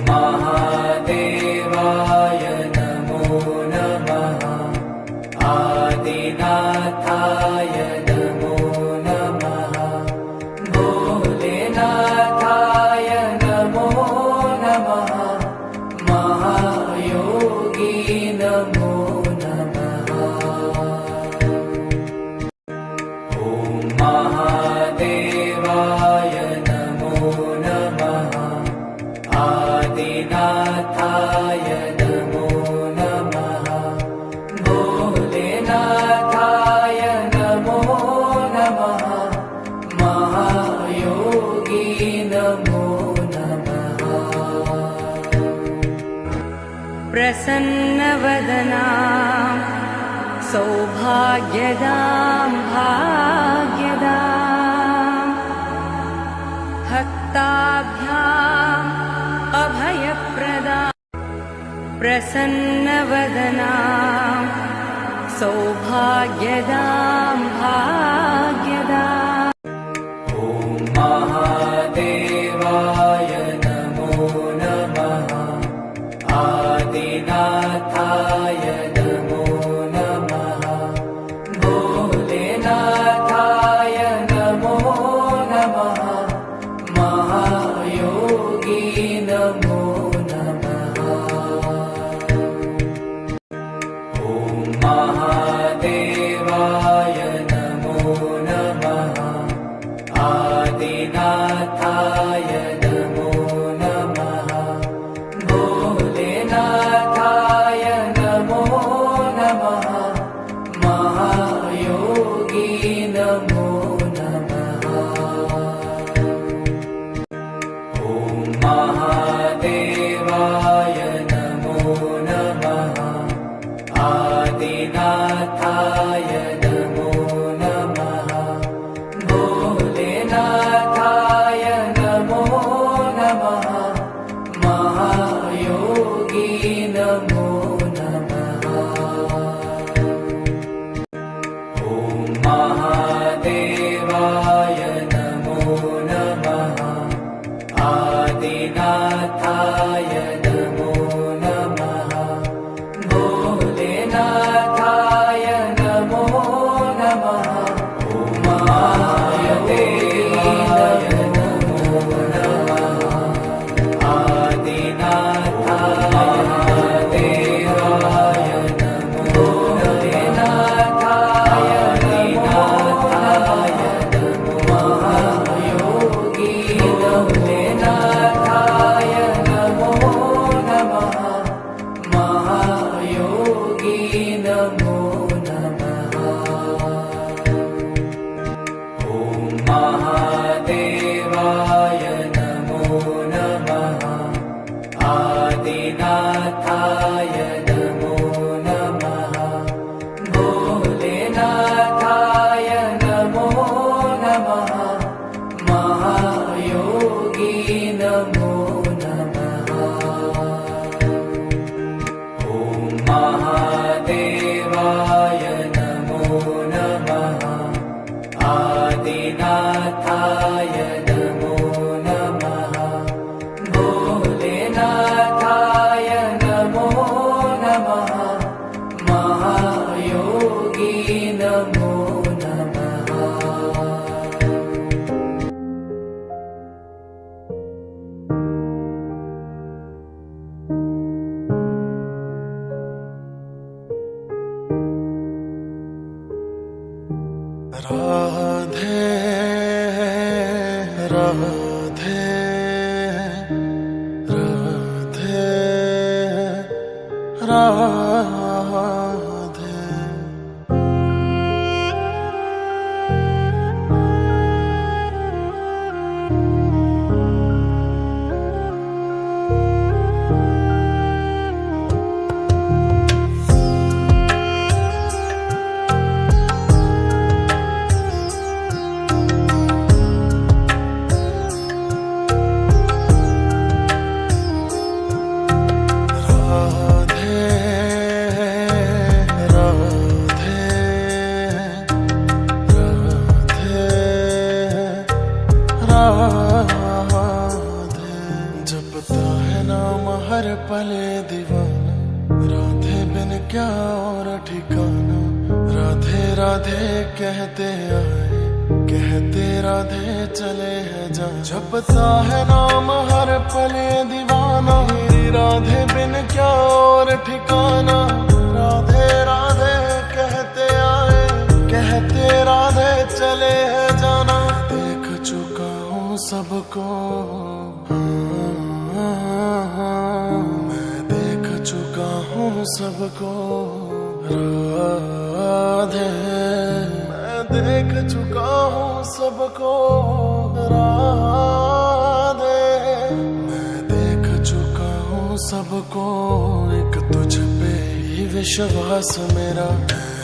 महादेवाय नमो नमः। आदिनाथाय नमो नमः। भोलेनाथाय नमो नमः। महायोगी नमो नमः। ॐ महादेवाय नमो नमः। आदिनाथाय नमो नमः। भोलेनाथाय नमो नमः। महायोगी नमो नमः। प्रसन्नवदनां सौभाग्यदां भाग्यदां भक्ताभ्याम् अभयप्रदा। प्रसन्नवदनां सौभाग्यदां भाग्यदाम्। ॐ महादेवाय नमो नमः। आदिनाथाय नमो नमः। भोलेनाथाय नमो नमः। महायोगी नमो नमः। ॐ महादेवाय नमो नमः। आदिनाथाय नमो नमः। भोलेनाथाय नमो नमः। महायोगी नमो नमः। ॐ महादेवाय नमो नमः। आदिनाथाय नमो नमः। भोलेनाथाय नमो नमः। महायोगी नमो नमः। ॐ महादेवाय नमो नमः। आदिनाथाय नमो नमः। भोलेनाथाय नमो नमः। महादेवाय नमो नमः। आदिनाथाय नमो भोलेनाथाय आदिनाथाय नमो। महायोगी भोलेनाथाय नमो नमः। महायोगी नमो नमः। ॐ महादेवाय नमो नमः। आदिनाथाय नमो नमः। भोलेनाथाय नमो नमः। महायोगी नमो नमः। ॐ महादेवाय नमो नमः। आदिनाथाय नमो नमः। भोलेनाथाय नमो नमः। महायोगी नमो नमः। जपता है नाम हर पले दीवाना, राधे बिन क्या और ठिकाना। राधे राधे कहते आए, कहते राधे चले हैं जा। जपता है नाम हर पले दीवाना, राधे बिन क्या और ठिकाना। राधे राधे कहते आए, कहते राधे चले हैं जाना। देख चुका हूँ सबको, मैं देख चुका हूँ सबको राधे। मैं देख चुका हूँ सबको राधे। मैं देख चुका हूँ सबको, एक तुझ पे ही विश्वास मेरा है।